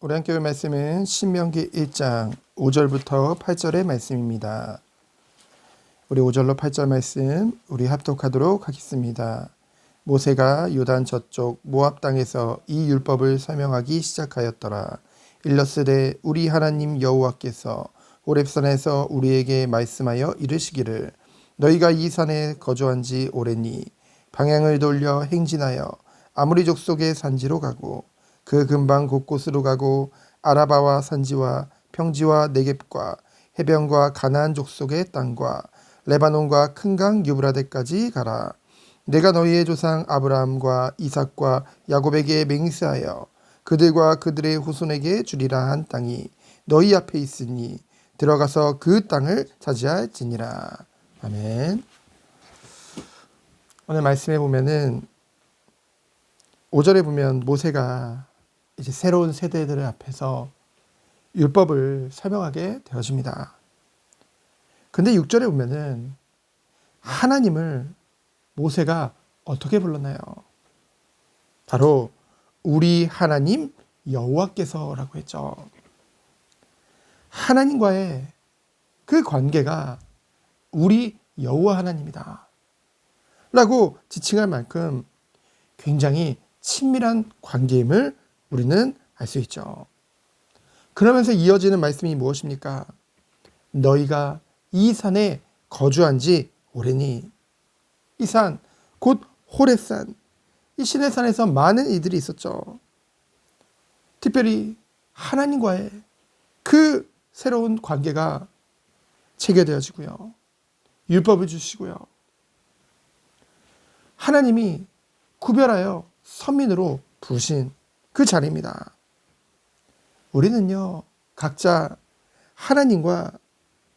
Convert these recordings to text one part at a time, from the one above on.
우리 함께 볼 말씀은 신명기 1장 5절부터 8절의 말씀입니다. 우리 5절로 8절 말씀 우리 합독하도록 하겠습니다. 모세가 요단 저쪽 모압 땅에서 이 율법을 설명하기 시작하였더라. 일러스되 우리 하나님 여호와께서 호렙산에서 우리에게 말씀하여 이르시기를 너희가 이 산에 거주한 지 오래니 방향을 돌려 행진하여 아모리 족속의 산지로 가고 그 근방 곳곳으로 가고 아라바와 산지와 평지와 네겝과 해변과 가나안 족속의 땅과 레바논과 큰 강 유브라데까지 가라. 내가 너희의 조상 아브라함과 이삭과 야곱에게 맹세하여 그들과 그들의 후손에게 주리라 한 땅이 너희 앞에 있으니 들어가서 그 땅을 차지할지니라. 아멘. 오늘 말씀에 보면은 5절에 보면 모세가 이제 새로운 세대들 앞에서 율법을 설명하게 되어집니다. 근데 6절에 보면은 하나님을 모세가 어떻게 불렀나요? 바로 우리 하나님 여호와께서라고 했죠. 하나님과의 그 관계가 우리 여호와 하나님이다 라고 지칭할 만큼 굉장히 친밀한 관계임을 우리는 알 수 있죠. 그러면서 이어지는 말씀이 무엇입니까? 너희가 이 산에 거주한 지 오래니. 이 산, 곧 호렙산, 이 시내산에서 많은 이들이 있었죠. 특별히 하나님과의 그 새로운 관계가 체결되어지고요. 율법을 주시고요. 하나님이 구별하여 선민으로 부르신 그 자리입니다. 우리는요, 각자 하나님과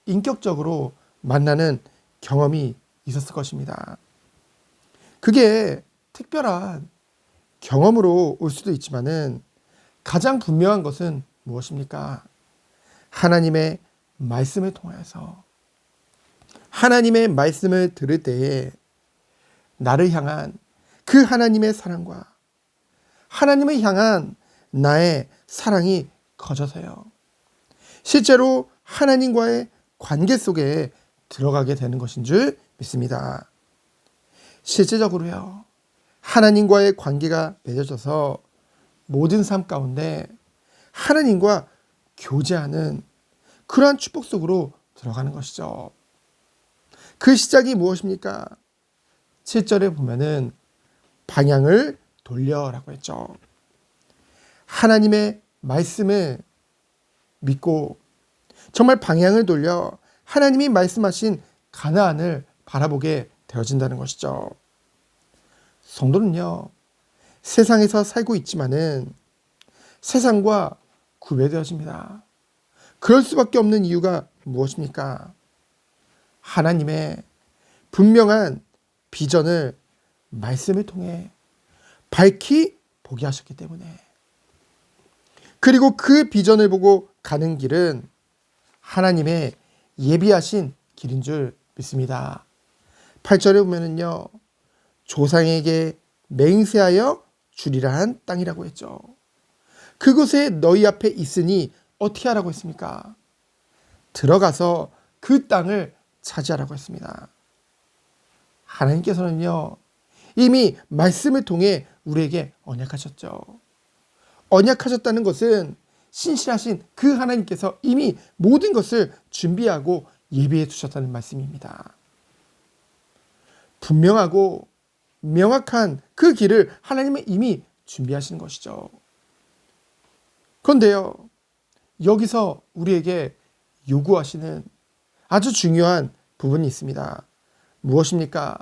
인격적으로 만나는 경험이 있었을 것입니다. 그게 특별한 경험으로 올 수도 있지만은 가장 분명한 것은 무엇입니까? 하나님의 말씀을 통해서 하나님의 말씀을 들을 때에 나를 향한 그 하나님의 사랑과 하나님을 향한 나의 사랑이 커져서요. 실제로 하나님과의 관계 속에 들어가게 되는 것인 줄 믿습니다. 실제적으로요. 하나님과의 관계가 맺어져서 모든 삶 가운데 하나님과 교제하는 그러한 축복 속으로 들어가는 것이죠. 그 시작이 무엇입니까? 7절에 보면은 방향을 돌려라고 했죠. 하나님의 말씀을 믿고 정말 방향을 돌려 하나님이 말씀하신 가나안을 바라보게 되어진다는 것이죠. 성도는요, 세상에서 살고 있지만은 세상과 구별되어집니다. 그럴 수밖에 없는 이유가 무엇입니까? 하나님의 분명한 비전을 말씀을 통해 밝히 보게 하셨기 때문에, 그리고 그 비전을 보고 가는 길은 하나님의 예비하신 길인 줄 믿습니다. 8절에 보면은요, 조상에게 맹세하여 주리라 한 땅이라고 했죠. 그곳에 너희 앞에 있으니 어떻게 하라고 했습니까? 들어가서 그 땅을 차지하라고 했습니다. 하나님께서는요, 이미 말씀을 통해 우리에게 언약하셨죠. 언약하셨다는 것은 신실하신 그 하나님께서 이미 모든 것을 준비하고 예비해 두셨다는 말씀입니다. 분명하고 명확한 그 길을 하나님은 이미 준비하시는 것이죠. 그런데요, 여기서 우리에게 요구하시는 아주 중요한 부분이 있습니다. 무엇입니까?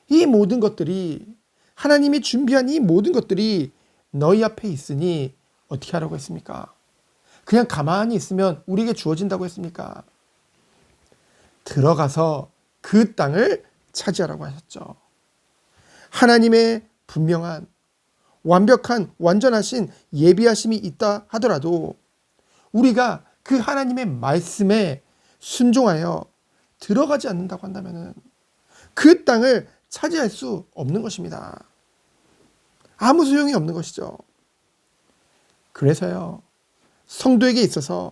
이 모든 것들이, 하나님이 준비한 이 모든 것들이 너희 앞에 있으니 어떻게 하라고 했습니까? 그냥 가만히 있으면 우리에게 주어진다고 했습니까? 들어가서 그 땅을 차지하라고 하셨죠. 하나님의 분명한 완벽한 완전하신 예비하심이 있다 하더라도 우리가 그 하나님의 말씀에 순종하여 들어가지 않는다고 한다면 그 땅을 차지할 수 없는 것입니다. 아무 소용이 없는 것이죠. 그래서요, 성도에게 있어서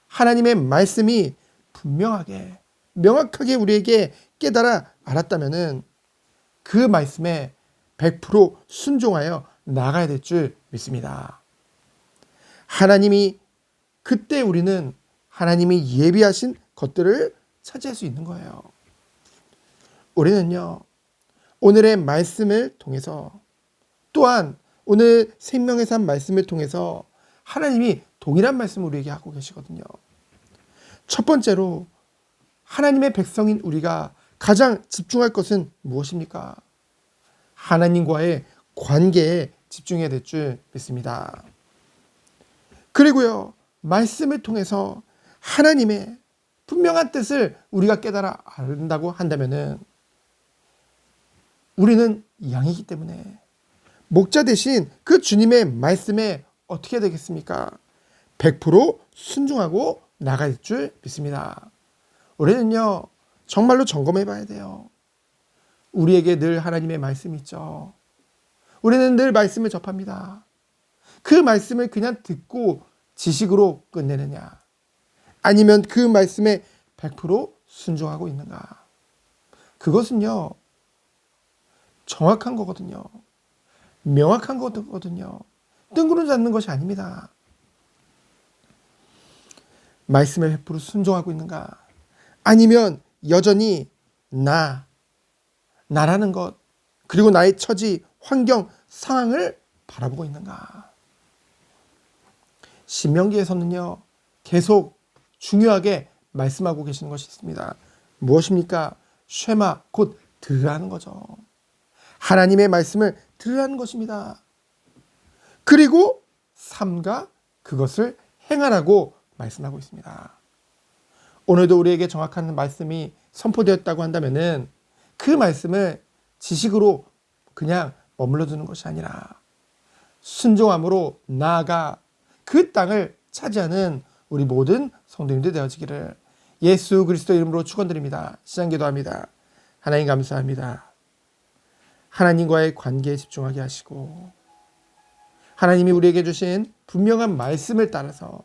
하나님의 말씀이 분명하게 명확하게 우리에게 깨달아 알았다면은 그 말씀에 100% 순종하여 나가야 될 줄 믿습니다. 하나님이 그때 우리는 하나님이 예비하신 것들을 차지할 수 있는 거예요. 우리는요, 오늘의 말씀을 통해서 또한 오늘 생명의 삶 말씀을 통해서 하나님이 동일한 말씀을 우리에게 하고 계시거든요. 첫 번째로 하나님의 백성인 우리가 가장 집중할 것은 무엇입니까? 하나님과의 관계에 집중해야 될 줄 믿습니다. 그리고요, 말씀을 통해서 하나님의 분명한 뜻을 우리가 깨달아 안다고 한다면은 우리는 양이기 때문에 목자 대신 그 주님의 말씀에 어떻게 되겠습니까? 100% 순종하고 나갈 줄 믿습니다. 우리는요, 정말로 점검해 봐야 돼요. 우리에게 늘 하나님의 말씀이 있죠. 우리는 늘 말씀을 접합니다. 그 말씀을 그냥 듣고 지식으로 끝내느냐, 아니면 그 말씀에 100% 순종하고 있는가? 그것은요, 정확한 거거든요. 명확한 거거든요. 뜬구름 잡는 것이 아닙니다. 말씀에 100% 순종하고 있는가? 아니면 여전히 나라는 것, 그리고 나의 처지, 환경, 상황을 바라보고 있는가? 신명기에서는요, 계속 중요하게 말씀하고 계시는 것이 있습니다. 무엇입니까? 쉐마, 곧 들으라는 거죠. 하나님의 말씀을 들으라는 것입니다. 그리고 삼가 그것을 행하라고 말씀하고 있습니다. 오늘도 우리에게 정확한 말씀이 선포되었다고 한다면은 그 말씀을 지식으로 그냥 머물러 두는 것이 아니라 순종함으로 나아가 그 땅을 차지하는 우리 모든 성도님들 되어지기를 예수 그리스도 이름으로 축원드립니다. 시장 기도합니다. 하나님 감사합니다. 하나님과의 관계에 집중하게 하시고 하나님이 우리에게 주신 분명한 말씀을 따라서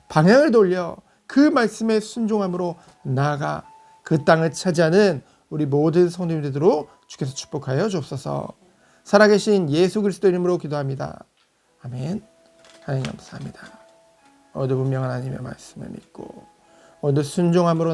방향을 돌려 그 말씀에 순종함으로 나아가 그 땅을 차지하는 우리 모든 성도님들 되도록 주께서 축복하여 주옵소서. 살아계신 예수 그리스도 이름으로 기도합니다. 아멘. 하나님 감사합니다. 오늘도 분명한 하나님의 말씀을 믿고 오늘도 순종함으로